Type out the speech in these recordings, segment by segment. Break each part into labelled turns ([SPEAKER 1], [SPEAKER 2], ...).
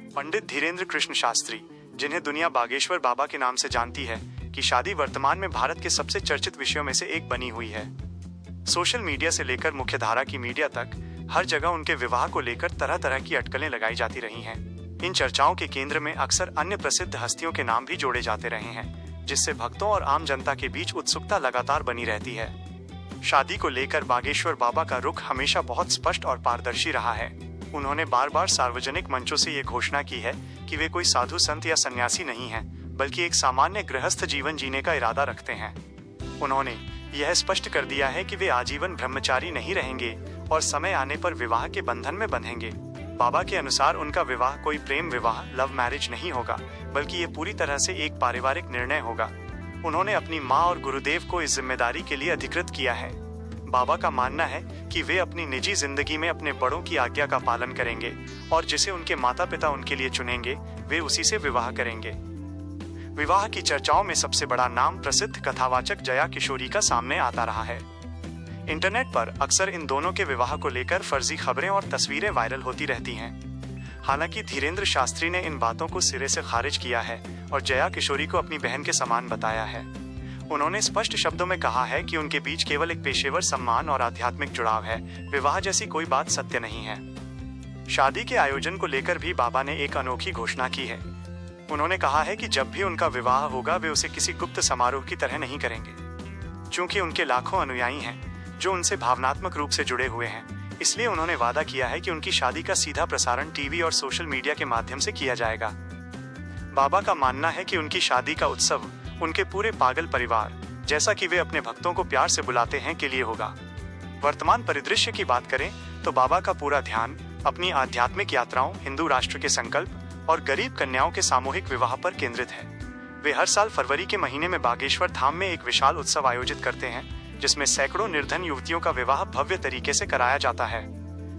[SPEAKER 1] पंडित धीरेन्द्र कृष्ण शास्त्री, जिन्हें दुनिया बागेश्वर बाबा के नाम से जानती है, की शादी वर्तमान में भारत के सबसे चर्चित विषयों में से एक बनी हुई है। सोशल मीडिया से लेकर मुख्यधारा की मीडिया तक हर जगह उनके विवाह को लेकर तरह तरह की अटकलें लगाई जाती रही हैं। इन चर्चाओं के केंद्र में अक्सर अन्य प्रसिद्ध हस्तियों के नाम भी जोड़े जाते रहे हैं, जिससे भक्तों और आम जनता के बीच उत्सुकता लगातार बनी रहती है। शादी को लेकर बागेश्वर बाबा का रुख हमेशा बहुत स्पष्ट और पारदर्शी रहा है। उन्होंने बार बार सार्वजनिक मंचों से ये घोषणा की है कि वे कोई साधु संत या सन्यासी नहीं हैं, बल्कि एक सामान्य गृहस्थ जीवन जीने का इरादा रखते हैं। उन्होंने यह स्पष्ट कर दिया है कि वे आजीवन ब्रह्मचारी नहीं रहेंगे और समय आने पर विवाह के बंधन में बंधेंगे। बाबा के अनुसार उनका विवाह कोई प्रेम विवाह, लव मैरिज नहीं होगा, बल्कि ये पूरी तरह से एक पारिवारिक निर्णय होगा। उन्होंने अपनी माँ और गुरुदेव को इस जिम्मेदारी के लिए अधिकृत किया है। बाबा का मानना है कि वे अपनी निजी जिंदगी में अपने बड़ों की आज्ञा का पालन करेंगे और जिसे उनके माता पिता उनके लिए चुनेंगे, वे उसी से विवाह करेंगे। विवाह की चर्चाओं में सबसे बड़ा नाम प्रसिद्ध कथावाचक जया किशोरी का सामने आता रहा है। इंटरनेट पर अक्सर इन दोनों के विवाह को लेकर फर्जी खबरें और तस्वीरें वायरल होती रहती हैं। हालांकि धीरेन्द्र शास्त्री ने इन बातों को सिरे से खारिज किया है और जया किशोरी को अपनी बहन के समान बताया है। उन्होंने स्पष्ट शब्दों में कहा है कि उनके बीच केवल एक पेशेवर सम्मान और आध्यात्मिक जुड़ाव है, विवाह जैसी कोई बात सत्य नहीं है। शादी के आयोजन को लेकर भी बाबा ने एक अनोखी घोषणा की है। उन्होंने कहा है कि जब भी उनका विवाह होगा, वे उसे किसी गुप्त समारोह की तरह नहीं करेंगे। चूंकि उनके लाखों अनुयायी हैं जो उनसे भावनात्मक रूप से जुड़े हुए हैं, इसलिए उन्होंने वादा किया है कि उनकी शादी का सीधा प्रसारण टीवी और सोशल मीडिया के माध्यम से किया जाएगा। बाबा का मानना है कि उनकी शादी का उत्सव उनके पूरे पागल परिवार, जैसा कि वे अपने भक्तों को प्यार से बुलाते हैं, के लिए होगा। वर्तमान परिदृश्य की बात करें तो बाबा का पूरा ध्यान अपनी आध्यात्मिक यात्राओं, हिंदू राष्ट्र के संकल्प और गरीब कन्याओं के सामूहिक विवाह पर केंद्रित है। वे हर साल फरवरी के महीने में बागेश्वर धाम में एक विशाल उत्सव आयोजित करते हैं, जिसमें सैकड़ों निर्धन युवतियों का विवाह भव्य तरीके से कराया जाता है।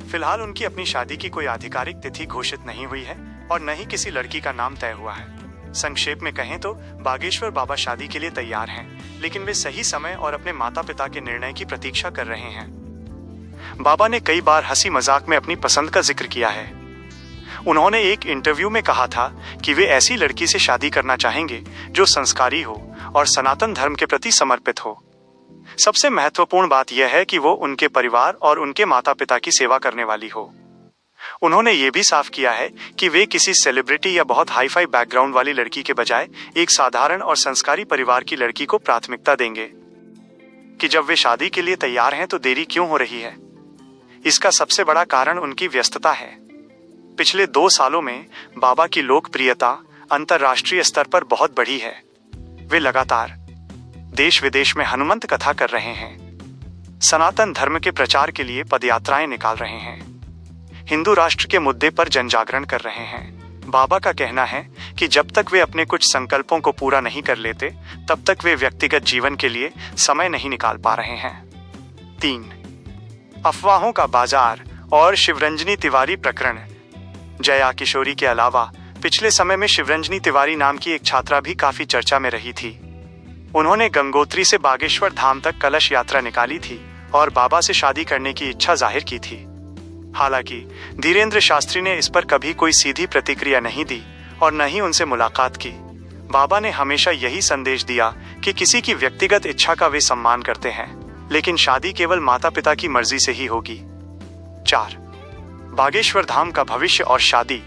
[SPEAKER 1] फिलहाल उनकी अपनी शादी की कोई आधिकारिक तिथि घोषित नहीं हुई है और न ही किसी लड़की का नाम तय हुआ है। संक्षेप में कहें तो बागेश्वर बाबा शादी के लिए तैयार हैं, लेकिन वे सही समय और अपने माता पिता के निर्णय की प्रतीक्षा कर रहे हैं। बाबा ने कई बार हंसी मजाक में अपनी पसंद का जिक्र किया है। उन्होंने एक इंटरव्यू में कहा था कि वे ऐसी लड़की से शादी करना चाहेंगे जो संस्कारी हो और सनातन धर्म के प्रति समर्पित हो। सबसे महत्वपूर्ण बात यह है कि वो उनके परिवार और उनके माता पिता की सेवा करने वाली हो। उन्होंने ये भी साफ किया है कि वे किसी सेलिब्रिटी या बहुत हाई फाई बैकग्राउंड वाली लड़की के बजाय एक साधारण और संस्कारी परिवार की लड़की को प्राथमिकता देंगे। कि जब वे शादी के लिए तैयार हैं तो देरी क्यों हो रही है? इसका सबसे बड़ा कारण उनकी व्यस्तता है। पिछले 2 सालों में बाबा की लोकप्रियता अंतर्राष्ट्रीय स्तर पर बहुत बढ़ी है। वे लगातार देश विदेश में हनुमंत कथा कर रहे हैं, सनातन धर्म के प्रचार के लिए पदयात्राएं निकाल रहे हैं, हिंदू राष्ट्र के मुद्दे पर जनजागरण कर रहे हैं। बाबा का कहना है कि जब तक वे अपने कुछ संकल्पों को पूरा नहीं कर लेते, तब तक वे व्यक्तिगत जीवन के लिए समय नहीं निकाल पा रहे हैं। 3. अफवाहों का बाजार और शिवरंजनी तिवारी प्रकरण। जया किशोरी के अलावा पिछले समय में शिवरंजनी तिवारी नाम की एक छात्रा भी काफी चर्चा में रही थी। उन्होंने गंगोत्री से बागेश्वर धाम तक कलश यात्रा निकाली थी और बाबा से शादी करने की इच्छा जाहिर की थी। हालांकि धीरेन्द्र शास्त्री ने इस पर कभी कोई सीधी प्रतिक्रिया नहीं दी और न ही उनसे मुलाकात की। बाबा ने हमेशा यही संदेश दिया कि किसी की व्यक्तिगत इच्छा का वे सम्मान करते हैं, लेकिन शादी केवल माता पिता की मर्जी से ही होगी। 4. बागेश्वर धाम का भविष्य और शादी।